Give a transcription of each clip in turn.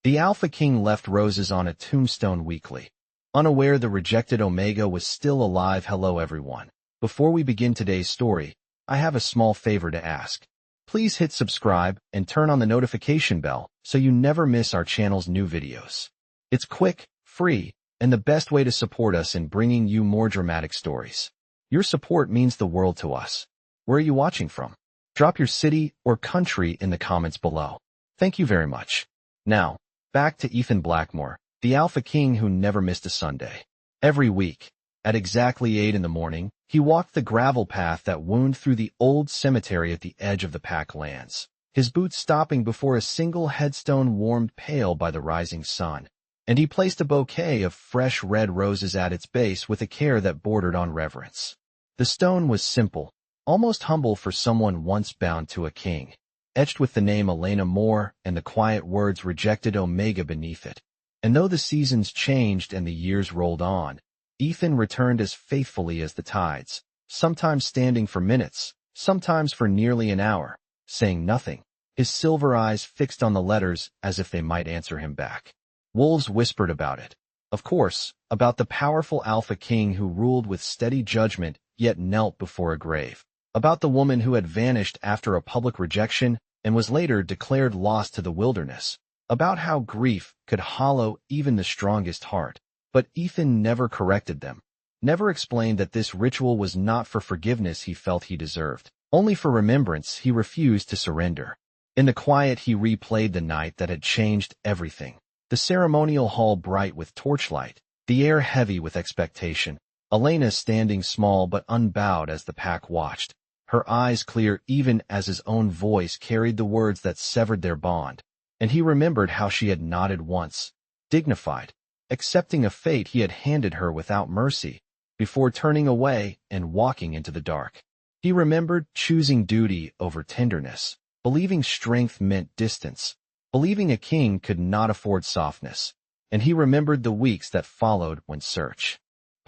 The Alpha King left roses on a tombstone weekly. Unaware the rejected Omega was still alive. Hello everyone. Before we begin today's story, I have a small favor to ask. Please hit subscribe and turn on the notification bell so you never miss our channel's new videos. It's quick, free, and the best way to support us in bringing you more dramatic stories. Your support means the world to us. Where are you watching from? Drop your city or country in the comments below. Thank you very much. Now, back to Ethan Blackmore, the Alpha King who never missed a Sunday. Every week, at exactly 8 in the morning, he walked the gravel path that wound through the old cemetery at the edge of the Pack lands, his boots stopping before a single headstone warmed pale by the rising sun, and he placed a bouquet of fresh red roses at its base with a care that bordered on reverence. The stone was simple, almost humble for someone once bound to a king, etched with the name Elena Moore and the quiet words rejected Omega beneath it. And though the seasons changed and the years rolled on, Ethan returned as faithfully as the tides, sometimes standing for minutes, sometimes for nearly an hour, saying nothing, his silver eyes fixed on the letters as if they might answer him back. Wolves whispered about it. Of course, about the powerful Alpha King who ruled with steady judgment yet knelt before a grave. About the woman who had vanished after a public rejection and was later declared lost to the wilderness. About how grief could hollow even the strongest heart. But Ethan never corrected them, never explained that this ritual was not for forgiveness he felt he deserved, only for remembrance. He refused to surrender. In the quiet he replayed the night that had changed everything. The ceremonial hall bright with torchlight, the air heavy with expectation, Elena standing small but unbowed as the Pack watched, her eyes clear even as his own voice carried the words that severed their bond. And he remembered how she had nodded once, dignified, accepting a fate he had handed her without mercy, before turning away and walking into the dark. He remembered choosing duty over tenderness, believing strength meant distance, believing a king could not afford softness, and he remembered the weeks that followed when search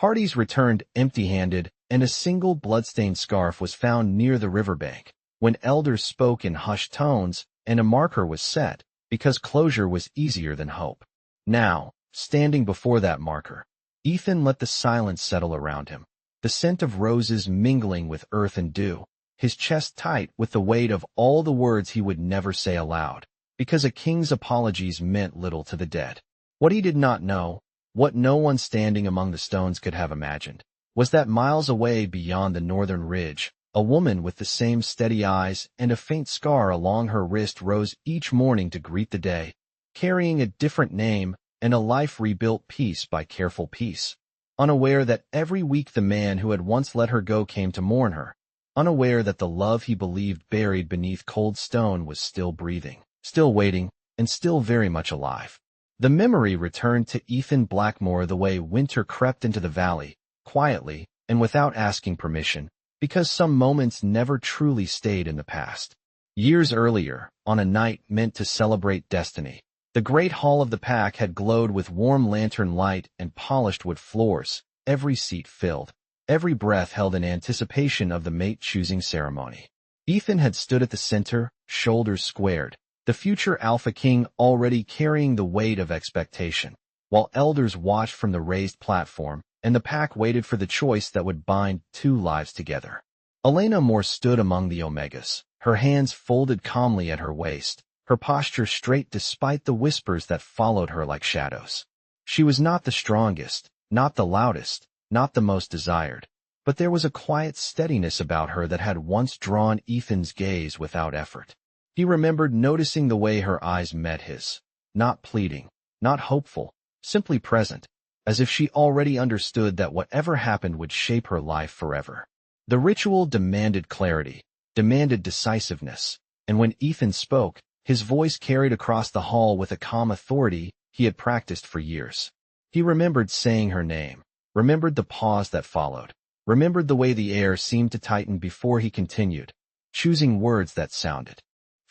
parties returned empty-handed, and a single bloodstained scarf was found near the riverbank, when elders spoke in hushed tones, and a marker was set, because closure was easier than hope. Now, standing before that marker, Ethan let the silence settle around him, the scent of roses mingling with earth and dew, his chest tight with the weight of all the words he would never say aloud, because a king's apologies meant little to the dead. What he did not know, what no one standing among the stones could have imagined, was that miles away beyond the northern ridge, a woman with the same steady eyes and a faint scar along her wrist rose each morning to greet the day, carrying a different name and a life rebuilt piece by careful piece, unaware that every week the man who had once let her go came to mourn her, unaware that the love he believed buried beneath cold stone was still breathing, still waiting, and still very much alive. The memory returned to Ethan Blackmore the way winter crept into the valley, quietly and without asking permission, because some moments never truly stayed in the past. Years earlier, on a night meant to celebrate destiny, the great hall of the Pack had glowed with warm lantern light and polished wood floors, every seat filled, every breath held in anticipation of the mate-choosing ceremony. Ethan had stood at the center, shoulders squared, the future Alpha King already carrying the weight of expectation, while elders watched from the raised platform, and the Pack waited for the choice that would bind two lives together. Elena Moore stood among the Omegas, her hands folded calmly at her waist, her posture straight despite the whispers that followed her like shadows. She was not the strongest, not the loudest, not the most desired, but there was a quiet steadiness about her that had once drawn Ethan's gaze without effort. He remembered noticing the way her eyes met his, not pleading, not hopeful, simply present, as if she already understood that whatever happened would shape her life forever. The ritual demanded clarity, demanded decisiveness, and when Ethan spoke, his voice carried across the hall with a calm authority he had practiced for years. He remembered saying her name, remembered the pause that followed, remembered the way the air seemed to tighten before he continued, choosing words that sounded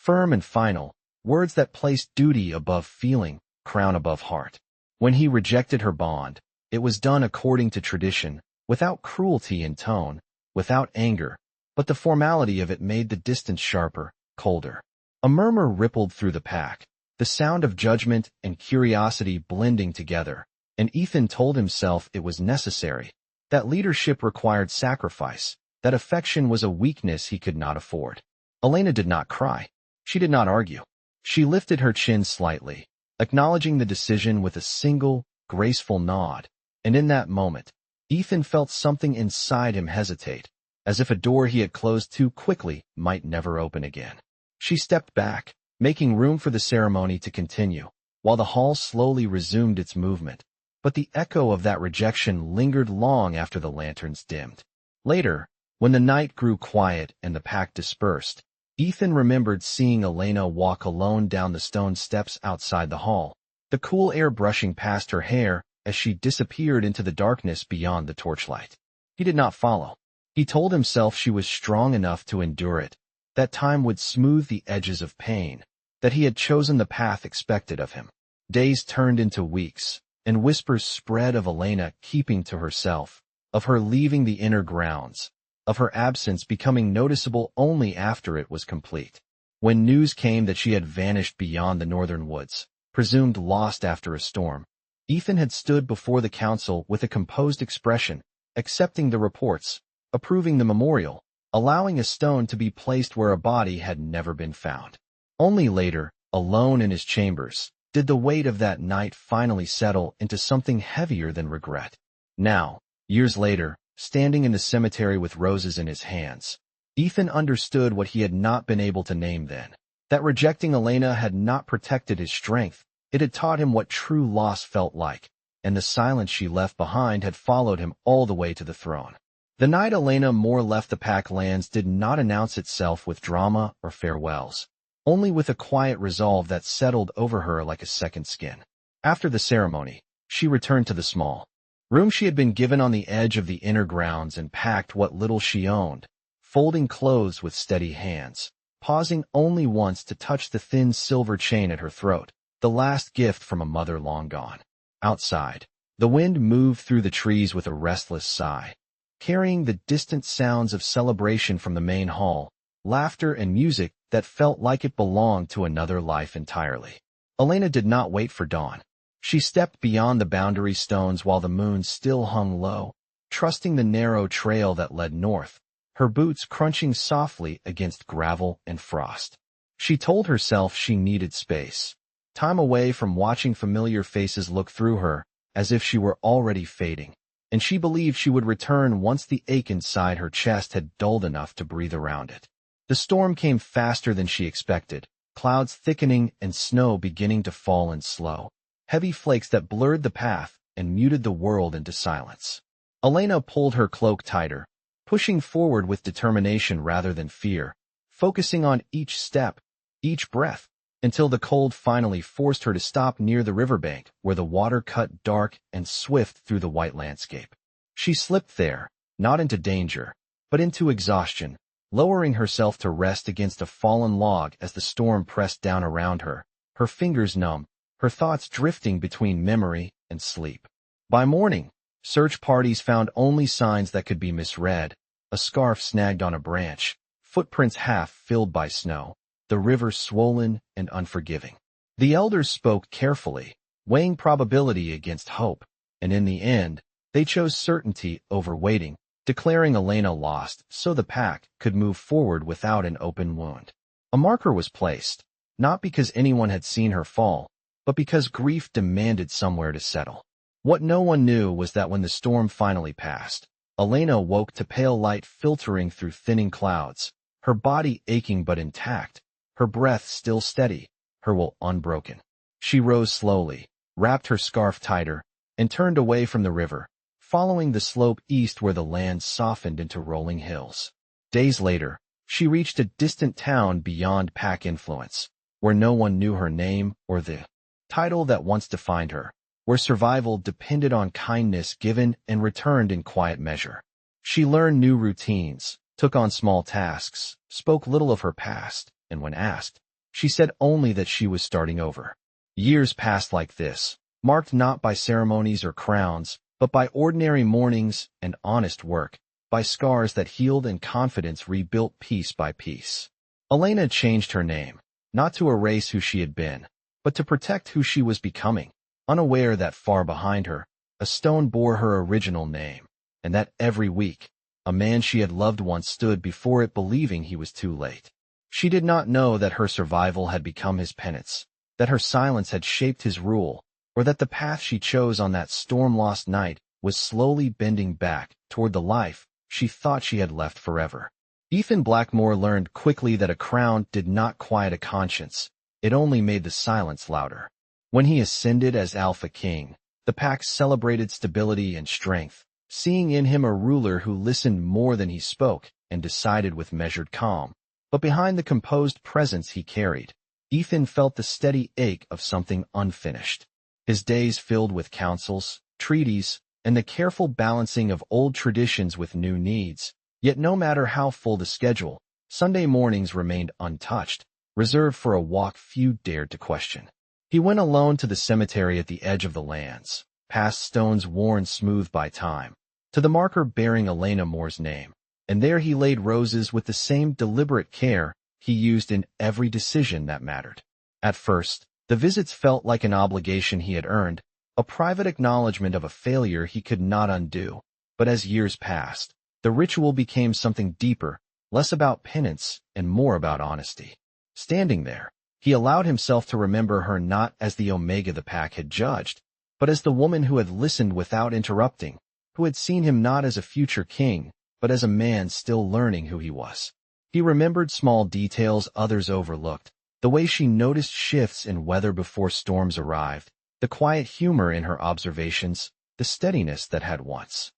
firm and final, words that placed duty above feeling, crown above heart. When he rejected her bond, it was done according to tradition, without cruelty in tone, without anger, but the formality of it made the distance sharper, colder. A murmur rippled through the Pack. the sound of judgment and curiosity blending together, and Ethan told himself it was necessary, that leadership required sacrifice, that affection was a weakness he could not afford. Elena did not cry. She did not argue. She lifted her chin slightly, acknowledging the decision with a single, graceful nod, and in that moment, Ethan felt something inside him hesitate, as if a door he had closed too quickly might never open again. She stepped back, making room for the ceremony to continue, while the hall slowly resumed its movement, but the echo of that rejection lingered long after the lanterns dimmed. Later, when the night grew quiet and the pack dispersed, Ethan remembered seeing Elena walk alone down the stone steps outside the hall, the cool air brushing past her hair as she disappeared into the darkness beyond the torchlight. He did not follow. He told himself she was strong enough to endure it, that time would smooth the edges of pain, that he had chosen the path expected of him. Days turned into weeks, and whispers spread of Elena keeping to herself, of her leaving the inner grounds, of her absence becoming noticeable only after it was complete. When news came that she had vanished beyond the northern woods, presumed lost after a storm, Ethan had stood before the council with a composed expression, accepting the reports, approving the memorial, allowing a stone to be placed where a body had never been found. Only later, alone in his chambers, did the weight of that night finally settle into something heavier than regret. Now, years later, standing in the cemetery with roses in his hands, Ethan understood what he had not been able to name then. That rejecting Elena had not protected his strength, it had taught him what true loss felt like, and the silence she left behind had followed him all the way to the throne. The night Elena Moore left the Pack lands did not announce itself with drama or farewells, only with a quiet resolve that settled over her like a second skin. After the ceremony, she returned to the small room she had been given on the edge of the inner grounds and packed what little she owned, folding clothes with steady hands, pausing only once to touch the thin silver chain at her throat, the last gift from a mother long gone. Outside, the wind moved through the trees with a restless sigh, carrying the distant sounds of celebration from the main hall, laughter and music that felt like it belonged to another life entirely. Elena did not wait for dawn. She stepped beyond the boundary stones while the moon still hung low, trusting the narrow trail that led north, her boots crunching softly against gravel and frost. She told herself she needed space, time away from watching familiar faces look through her, as if she were already fading, and she believed she would return once the ache inside her chest had dulled enough to breathe around it. The storm came faster than she expected, clouds thickening and snow beginning to fall in slow, heavy flakes that blurred the path and muted the world into silence. Elena pulled her cloak tighter, pushing forward with determination rather than fear, focusing on each step, each breath, until the cold finally forced her to stop near the riverbank where the water cut dark and swift through the white landscape. She slipped there, not into danger, but into exhaustion, lowering herself to rest against a fallen log as the storm pressed down around her, her fingers numb, her thoughts drifting between memory and sleep. By morning, search parties found only signs that could be misread: a scarf snagged on a branch, footprints half filled by snow, the river swollen and unforgiving. The elders spoke carefully, weighing probability against hope, and in the end, they chose certainty over waiting, declaring Elena lost so the pack could move forward without an open wound. A marker was placed, not because anyone had seen her fall, but because grief demanded somewhere to settle. What no one knew was that when the storm finally passed, Elena woke to pale light filtering through thinning clouds, her body aching but intact, her breath still steady, her will unbroken. She rose slowly, wrapped her scarf tighter, and turned away from the river, following the slope east where the land softened into rolling hills. Days later, she reached a distant town beyond pack influence, where no one knew her name or the title that once defined her, where survival depended on kindness given and returned in quiet measure. She learned new routines, took on small tasks, spoke little of her past, and when asked, she said only that she was starting over. Years passed like this, marked not by ceremonies or crowns, but by ordinary mornings and honest work, by scars that healed and confidence rebuilt piece by piece. Elena changed her name, not to erase who she had been, but to protect who she was becoming, unaware that far behind her, a stone bore her original name, and that every week, a man she had loved once stood before it believing he was too late. She did not know that her survival had become his penance, that her silence had shaped his rule, or that the path she chose on that storm-lost night was slowly bending back toward the life she thought she had left forever. Ethan Blackmore learned quickly that a crown did not quiet a conscience, it only made the silence louder. When he ascended as Alpha King, the pack celebrated stability and strength, seeing in him a ruler who listened more than he spoke and decided with measured calm. But behind the composed presence he carried, Ethan felt the steady ache of something unfinished. His days filled with councils, treaties, and the careful balancing of old traditions with new needs. Yet no matter how full the schedule, Sunday mornings remained untouched, reserved for a walk few dared to question. He went alone to the cemetery at the edge of the lands, past stones worn smooth by time, to the marker bearing Elena Moore's name, and there he laid roses with the same deliberate care he used in every decision that mattered. At first, the visits felt like an obligation he had earned, a private acknowledgement of a failure he could not undo, but as years passed, the ritual became something deeper, less about penance and more about honesty. Standing there, he allowed himself to remember her not as the Omega the pack had judged, but as the woman who had listened without interrupting, who had seen him not as a future king, but as a man still learning who he was. He remembered small details others overlooked, the way she noticed shifts in weather before storms arrived, the quiet humor in her observations, the steadiness that had once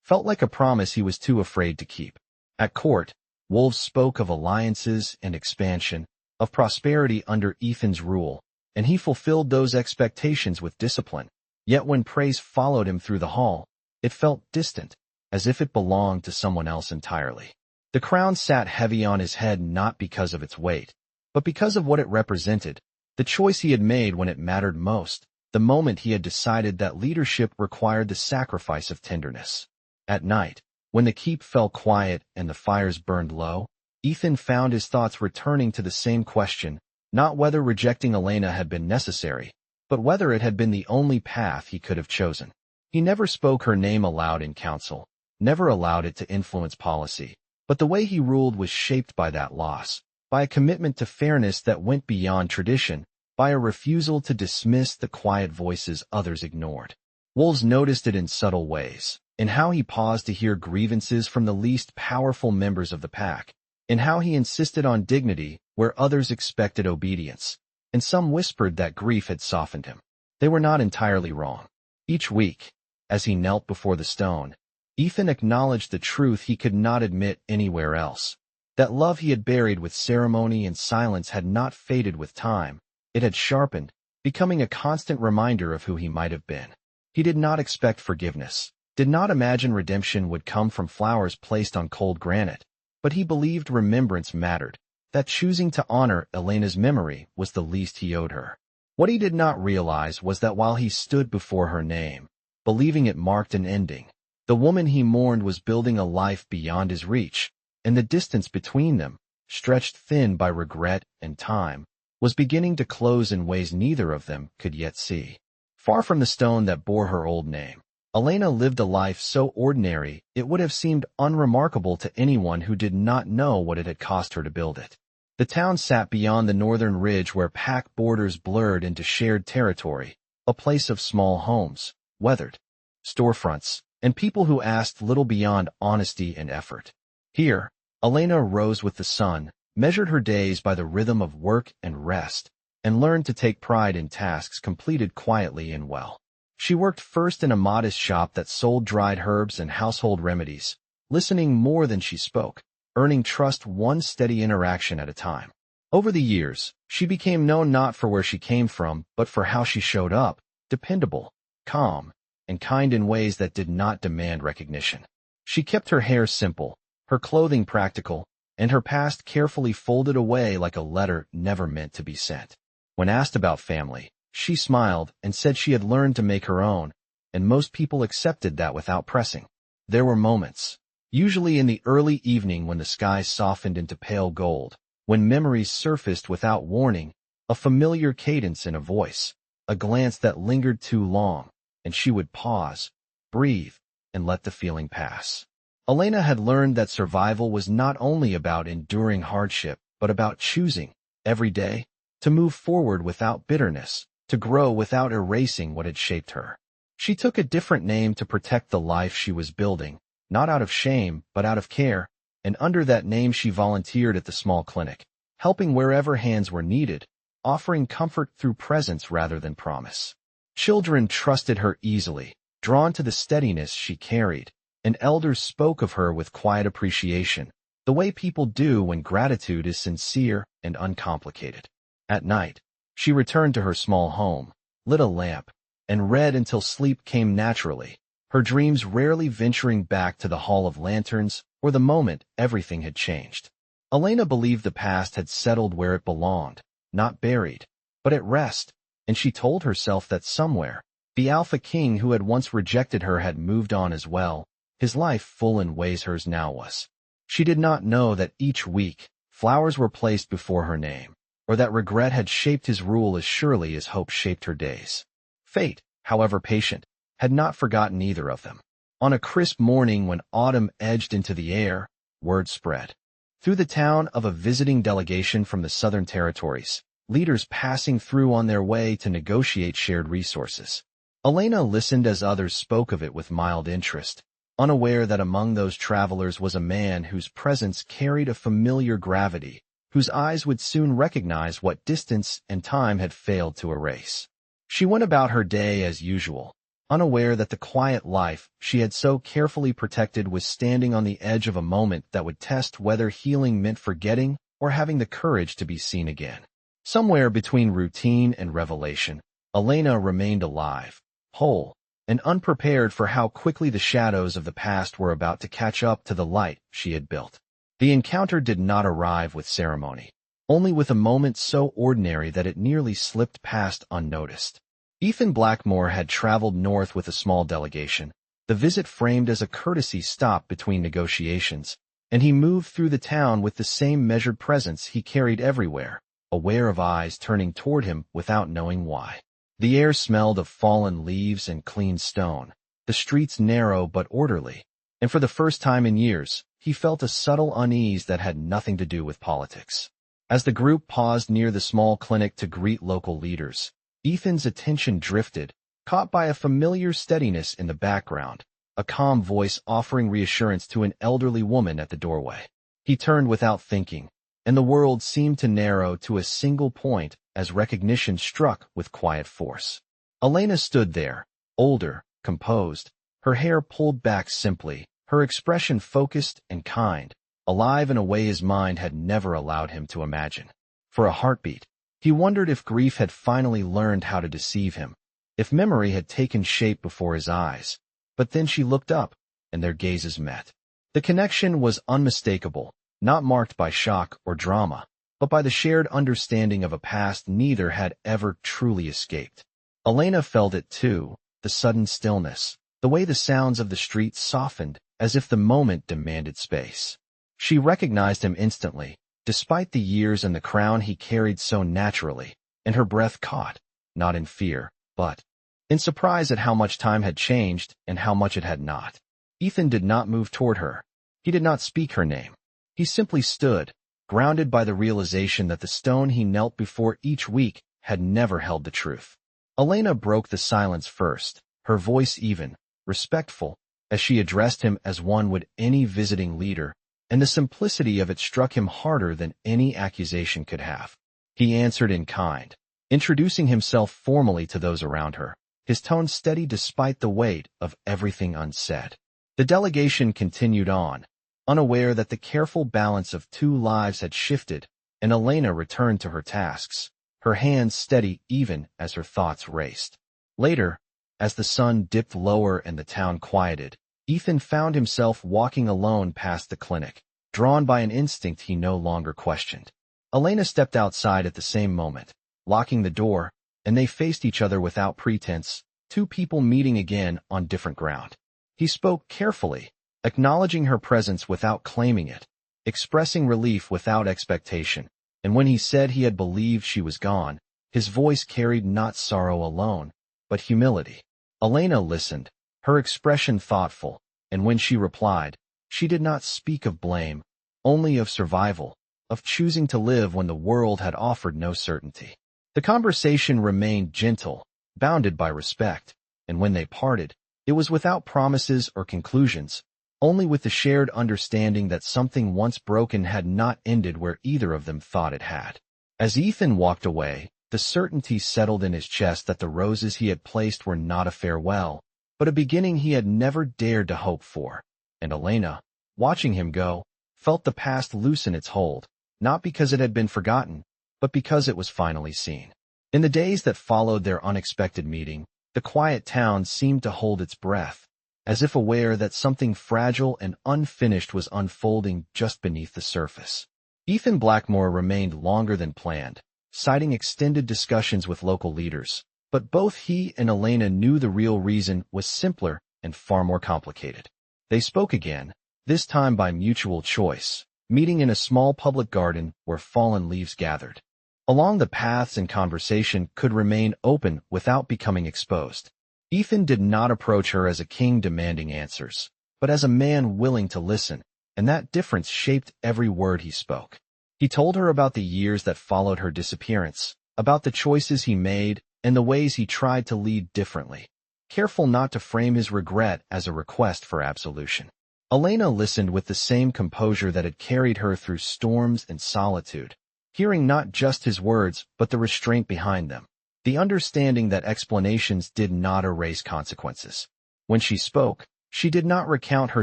felt like a promise he was too afraid to keep. At court, Wolves spoke of alliances and expansion, of prosperity under Ethan's rule, and he fulfilled those expectations with discipline. Yet when praise followed him through the hall, it felt distant, as if it belonged to someone else entirely. The crown sat heavy on his head not because of its weight, but because of what it represented, the choice he had made when it mattered most, the moment he had decided that leadership required the sacrifice of tenderness. At night, when the keep fell quiet and the fires burned low, Ethan found his thoughts returning to the same question, not whether rejecting Elena had been necessary, but whether it had been the only path he could have chosen. He never spoke her name aloud in council, never allowed it to influence policy, but the way he ruled was shaped by that loss, by a commitment to fairness that went beyond tradition, by a refusal to dismiss the quiet voices others ignored. Wolves noticed it in subtle ways, in how he paused to hear grievances from the least powerful members of the pack, in how he insisted on dignity where others expected obedience, and some whispered that grief had softened him. They were not entirely wrong. Each week, as he knelt before the stone, Ethan acknowledged the truth he could not admit anywhere else. That love he had buried with ceremony and silence had not faded with time. It had sharpened, becoming a constant reminder of who he might have been. He did not expect forgiveness, did not imagine redemption would come from flowers placed on cold granite, but he believed remembrance mattered, that choosing to honor Elena's memory was the least he owed her. What he did not realize was that while he stood before her name, believing it marked an ending, the woman he mourned was building a life beyond his reach, and the distance between them, stretched thin by regret and time, was beginning to close in ways neither of them could yet see. Far from the stone that bore her old name, Elena lived a life so ordinary it would have seemed unremarkable to anyone who did not know what it had cost her to build it. The town sat beyond the northern ridge where pack borders blurred into shared territory, a place of small homes, weathered storefronts, and people who asked little beyond honesty and effort. Here, Elena rose with the sun, measured her days by the rhythm of work and rest, and learned to take pride in tasks completed quietly and well. She worked first in a modest shop that sold dried herbs and household remedies, listening more than she spoke, earning trust one steady interaction at a time. Over the years, she became known not for where she came from, but for how she showed up, dependable, calm, and kind in ways that did not demand recognition. She kept her hair simple, her clothing practical, and her past carefully folded away like a letter never meant to be sent. When asked about family, she smiled and said she had learned to make her own, and most people accepted that without pressing. There were moments, usually in the early evening when the sky softened into pale gold, when memories surfaced without warning, a familiar cadence in a voice, a glance that lingered too long, and she would pause, breathe, and let the feeling pass. Elena had learned that survival was not only about enduring hardship, but about choosing, every day, to move forward without bitterness, to grow without erasing what had shaped her. She took a different name to protect the life she was building, not out of shame, but out of care, and under that name she volunteered at the small clinic, helping wherever hands were needed, offering comfort through presence rather than promise. Children trusted her easily, drawn to the steadiness she carried, and elders spoke of her with quiet appreciation, the way people do when gratitude is sincere and uncomplicated. At night, she returned to her small home, lit a lamp, and read until sleep came naturally, her dreams rarely venturing back to the Hall of Lanterns or the moment everything had changed. Elena believed the past had settled where it belonged, not buried, but at rest, and she told herself that somewhere, the Alpha King who had once rejected her had moved on as well, his life full in ways hers now was. She did not know that each week, flowers were placed before her name, or that regret had shaped his rule as surely as hope shaped her days. Fate, however patient, had not forgotten either of them. On a crisp morning when autumn edged into the air, word spread through the town of a visiting delegation from the Southern Territories, leaders passing through on their way to negotiate shared resources. Elena listened as others spoke of it with mild interest, unaware that among those travelers was a man whose presence carried a familiar gravity, whose eyes would soon recognize what distance and time had failed to erase. She went about her day as usual, unaware that the quiet life she had so carefully protected was standing on the edge of a moment that would test whether healing meant forgetting or having the courage to be seen again. Somewhere between routine and revelation, Elena remained alive, whole, and unprepared for how quickly the shadows of the past were about to catch up to the light she had built. The encounter did not arrive with ceremony, only with a moment so ordinary that it nearly slipped past unnoticed. Ethan Blackmore had traveled north with a small delegation, the visit framed as a courtesy stop between negotiations, and he moved through the town with the same measured presence he carried everywhere, aware of eyes turning toward him without knowing why. The air smelled of fallen leaves and clean stone, the streets narrow but orderly, and for the first time in years, he felt a subtle unease that had nothing to do with politics. As the group paused near the small clinic to greet local leaders, Ethan's attention drifted, caught by a familiar steadiness in the background, a calm voice offering reassurance to an elderly woman at the doorway. He turned without thinking, and the world seemed to narrow to a single point as recognition struck with quiet force. Elena stood there, older, composed, her hair pulled back simply, her expression focused and kind, alive in a way his mind had never allowed him to imagine. For a heartbeat, he wondered if grief had finally learned how to deceive him, if memory had taken shape before his eyes. But then she looked up, and their gazes met. The connection was unmistakable, not marked by shock or drama, but by the shared understanding of a past neither had ever truly escaped. Elena felt it too, the sudden stillness, the way the sounds of the street softened, as if the moment demanded space. She recognized him instantly, despite the years and the crown he carried so naturally, and her breath caught, not in fear, but in surprise at how much time had changed and how much it had not. Ethan did not move toward her. He did not speak her name. He simply stood, grounded by the realization that the stone he knelt before each week had never held the truth. Elena broke the silence first, her voice even, respectful, as she addressed him as one would any visiting leader, and the simplicity of it struck him harder than any accusation could have. He answered in kind, introducing himself formally to those around her, his tone steady despite the weight of everything unsaid. The delegation continued on, unaware that the careful balance of two lives had shifted, and Elena returned to her tasks, her hands steady even as her thoughts raced. Later, as the sun dipped lower and the town quieted, Ethan found himself walking alone past the clinic, drawn by an instinct he no longer questioned. Elena stepped outside at the same moment, locking the door, and they faced each other without pretense, two people meeting again on different ground. He spoke carefully, acknowledging her presence without claiming it, expressing relief without expectation, and when he said he had believed she was gone, his voice carried not sorrow alone, but humility. Elena listened, her expression thoughtful, and when she replied, she did not speak of blame, only of survival, of choosing to live when the world had offered no certainty. The conversation remained gentle, bounded by respect, and when they parted, it was without promises or conclusions, only with the shared understanding that something once broken had not ended where either of them thought it had. As Ethan walked away, the certainty settled in his chest that the roses he had placed were not a farewell, but a beginning he had never dared to hope for. And Elena, watching him go, felt the past loosen its hold, not because it had been forgotten, but because it was finally seen. In the days that followed their unexpected meeting, the quiet town seemed to hold its breath, as if aware that something fragile and unfinished was unfolding just beneath the surface. Ethan Blackmore remained longer than planned, citing extended discussions with local leaders, but both he and Elena knew the real reason was simpler and far more complicated. They spoke again, this time by mutual choice, meeting in a small public garden where fallen leaves gathered. Along the paths and conversation could remain open without becoming exposed. Ethan did not approach her as a king demanding answers, but as a man willing to listen, and that difference shaped every word he spoke. He told her about the years that followed her disappearance, about the choices he made, and the ways he tried to lead differently, careful not to frame his regret as a request for absolution. Elena listened with the same composure that had carried her through storms and solitude, hearing not just his words but the restraint behind them, the understanding that explanations did not erase consequences. When she spoke, she did not recount her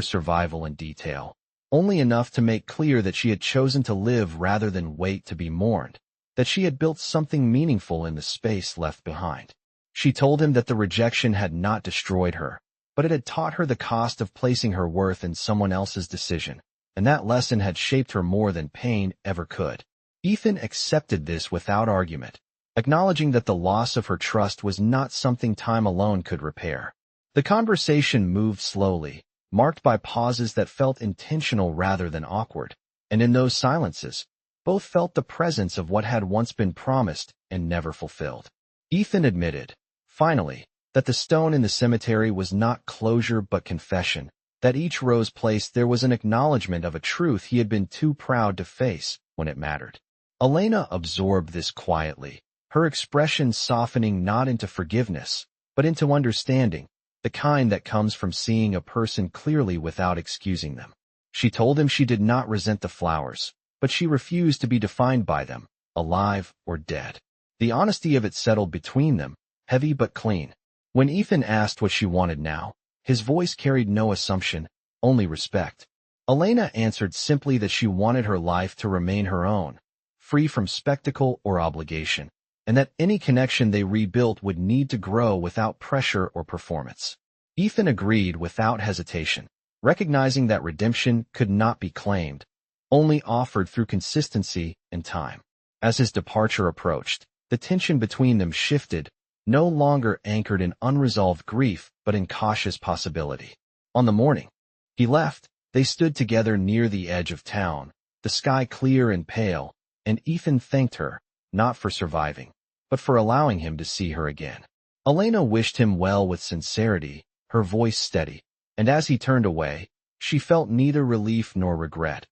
survival in detail, only enough to make clear that she had chosen to live rather than wait to be mourned, that she had built something meaningful in the space left behind. She told him that the rejection had not destroyed her, but it had taught her the cost of placing her worth in someone else's decision, and that lesson had shaped her more than pain ever could. Ethan accepted this without argument, acknowledging that the loss of her trust was not something time alone could repair. The conversation moved slowly, marked by pauses that felt intentional rather than awkward, and in those silences, both felt the presence of what had once been promised and never fulfilled. Ethan admitted, finally, that the stone in the cemetery was not closure but confession, that each rose placed there was an acknowledgement of a truth he had been too proud to face when it mattered. Elena absorbed this quietly, her expression softening not into forgiveness, but into understanding, the kind that comes from seeing a person clearly without excusing them. She told him she did not resent the flowers, but she refused to be defined by them, alive or dead. The honesty of it settled between them, heavy but clean. When Ethan asked what she wanted now, his voice carried no assumption, only respect. Elena answered simply that she wanted her life to remain her own, free from spectacle or obligation, and that any connection they rebuilt would need to grow without pressure or performance. Ethan agreed without hesitation, recognizing that redemption could not be claimed, only offered through consistency and time. As his departure approached, the tension between them shifted, no longer anchored in unresolved grief but in cautious possibility. On the morning he left, they stood together near the edge of town, the sky clear and pale, and Ethan thanked her, not for surviving, but for allowing him to see her again. Elena wished him well with sincerity, her voice steady, and as he turned away, she felt neither relief nor regret,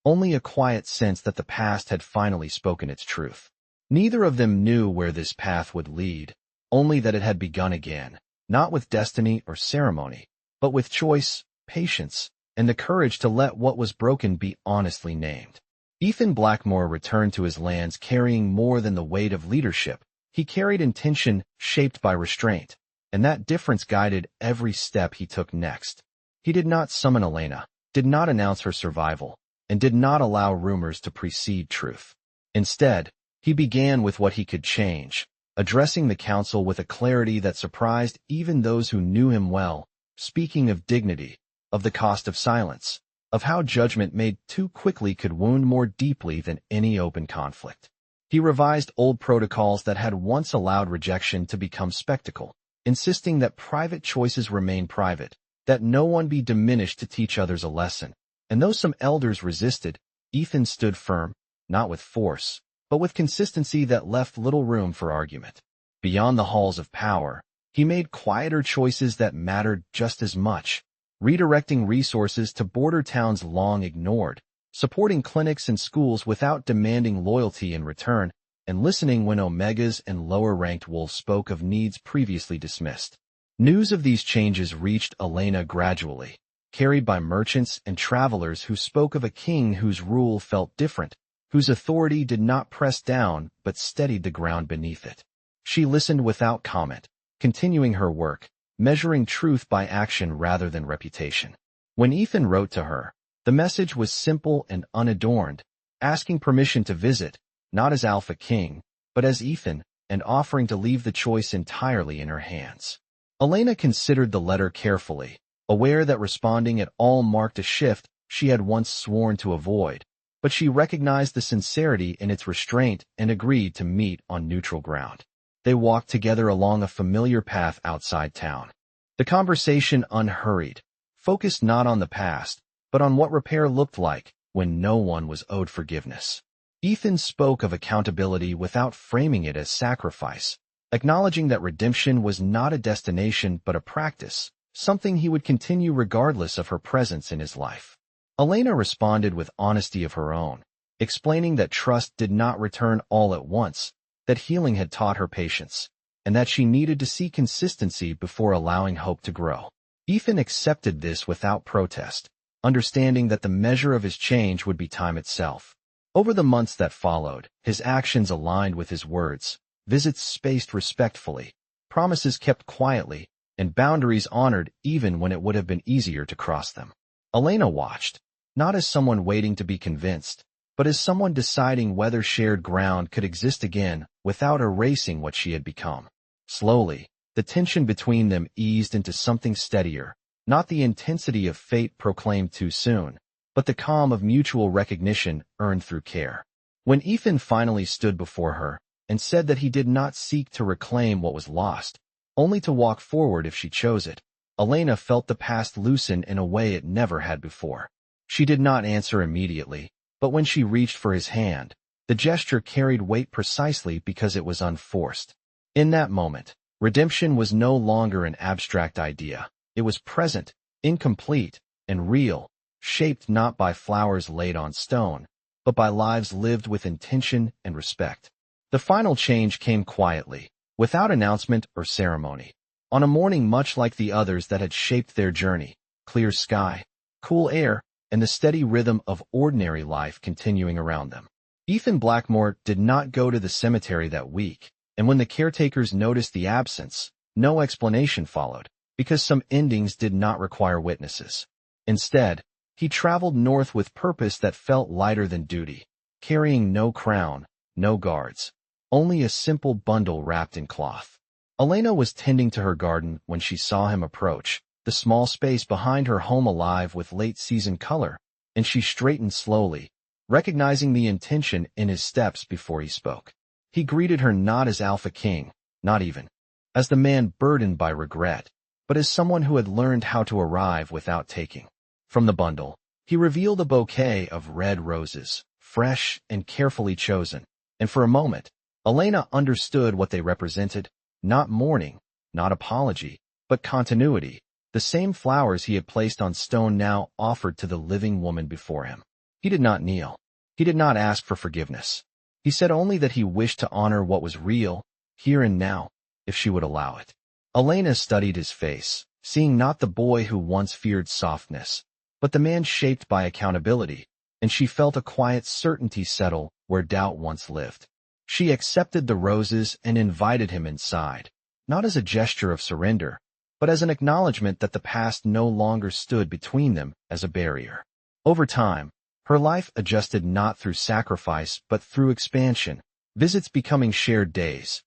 only a quiet sense that the past had finally spoken its truth. Neither of them knew where this path would lead, only that it had begun again, not with destiny or ceremony, but with choice, patience, and the courage to let what was broken be honestly named. Ethan Blackmore returned to his lands carrying more than the weight of leadership. He carried intention shaped by restraint, and that difference guided every step he took next. He did not summon Elena, did not announce her survival, and did not allow rumors to precede truth. Instead, he began with what he could change, addressing the council with a clarity that surprised even those who knew him well, speaking of dignity, of the cost of silence, of how judgment made too quickly could wound more deeply than any open conflict. He revised old protocols that had once allowed rejection to become spectacle, insisting that private choices remain private, that no one be diminished to teach others a lesson. And though some elders resisted, Ethan stood firm, not with force, but with consistency that left little room for argument. Beyond the halls of power, he made quieter choices that mattered just as much, redirecting resources to border towns long ignored, supporting clinics and schools without demanding loyalty in return, and listening when Omegas and lower-ranked wolves spoke of needs previously dismissed. News of these changes reached Elena gradually, carried by merchants and travelers who spoke of a king whose rule felt different, whose authority did not press down but steadied the ground beneath it. She listened without comment, continuing her work, measuring truth by action rather than reputation. When Ethan wrote to her, the message was simple and unadorned, asking permission to visit, not as Alpha King, but as Ethan, and offering to leave the choice entirely in her hands. Elena considered the letter carefully, aware that responding at all marked a shift she had once sworn to avoid, but she recognized the sincerity in its restraint and agreed to meet on neutral ground. They walked together along a familiar path outside town. The conversation unhurried, focused not on the past, but on what repair looked like when no one was owed forgiveness. Ethan spoke of accountability without framing it as sacrifice, acknowledging that redemption was not a destination but a practice, something he would continue regardless of her presence in his life. Elena responded with honesty of her own, explaining that trust did not return all at once, that healing had taught her patience, and that she needed to see consistency before allowing hope to grow. Ethan accepted this without protest, understanding that the measure of his change would be time itself. Over the months that followed, his actions aligned with his words, visits spaced respectfully, promises kept quietly, and boundaries honored even when it would have been easier to cross them. Elena watched, not as someone waiting to be convinced, but as someone deciding whether shared ground could exist again without erasing what she had become. Slowly, the tension between them eased into something steadier, not the intensity of fate proclaimed too soon, but the calm of mutual recognition earned through care. When Ethan finally stood before her and said that he did not seek to reclaim what was lost, only to walk forward if she chose it, Elena felt the past loosen in a way it never had before. She did not answer immediately, but when she reached for his hand, the gesture carried weight precisely because it was unforced. In that moment, redemption was no longer an abstract idea. It was present, incomplete, and real, shaped not by flowers laid on stone, but by lives lived with intention and respect. The final change came quietly, without announcement or ceremony. On a morning much like the others that had shaped their journey, clear sky, cool air, and the steady rhythm of ordinary life continuing around them. Ethan Blackmore did not go to the cemetery that week, and when the caretakers noticed the absence, no explanation followed, because some endings did not require witnesses. Instead, he traveled north with purpose that felt lighter than duty, carrying no crown, no guards, only a simple bundle wrapped in cloth. Elena was tending to her garden when she saw him approach, the small space behind her home alive with late-season color, and she straightened slowly, recognizing the intention in his steps before he spoke. He greeted her not as Alpha King, not even as the man burdened by regret, but as someone who had learned how to arrive without taking. From the bundle, he revealed a bouquet of red roses, fresh and carefully chosen, and for a moment, Elena understood what they represented, not mourning, not apology, but continuity. The same flowers he had placed on stone now offered to the living woman before him. He did not kneel. He did not ask for forgiveness. He said only that he wished to honor what was real, here and now, if she would allow it. Elena studied his face, seeing not the boy who once feared softness, but the man shaped by accountability, and she felt a quiet certainty settle where doubt once lived. She accepted the roses and invited him inside, not as a gesture of surrender, but as an acknowledgement that the past no longer stood between them as a barrier. Over time, her life adjusted not through sacrifice but through expansion, visits becoming shared days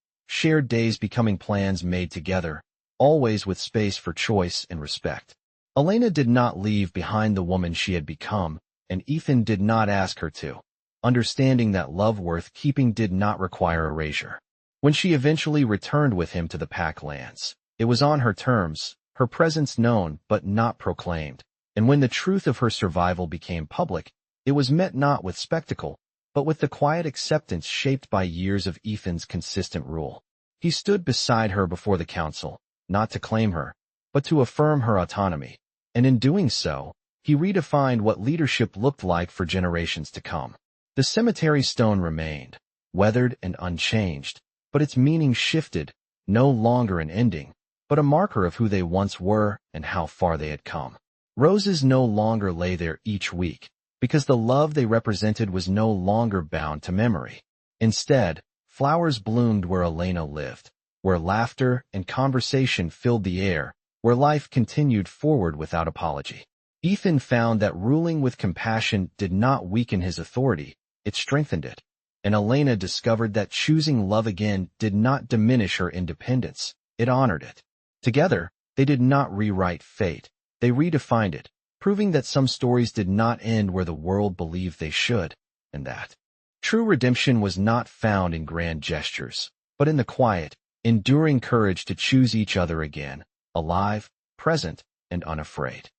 becoming plans made together, always with space for choice and respect. Elena did not leave behind the woman she had become, and Ethan did not ask her to, understanding that love worth keeping did not require erasure. When she eventually returned with him to the Packlands, it was on her terms, her presence known but not proclaimed, and when the truth of her survival became public, it was met not with spectacle, but with the quiet acceptance shaped by years of Ethan's consistent rule. He stood beside her before the council, not to claim her, but to affirm her autonomy. And in doing so, he redefined what leadership looked like for generations to come. The cemetery stone remained, weathered and unchanged, but its meaning shifted, no longer an ending, but a marker of who they once were and how far they had come. Roses no longer lay there each week, because the love they represented was no longer bound to memory. Instead, flowers bloomed where Elena lived, where laughter and conversation filled the air, where life continued forward without apology. Ethan found that ruling with compassion did not weaken his authority, it strengthened it. And Elena discovered that choosing love again did not diminish her independence, it honored it. Together, they did not rewrite fate, they redefined it, proving that some stories did not end where the world believed they should, and that true redemption was not found in grand gestures, but in the quiet, enduring courage to choose each other again, alive, present, and unafraid.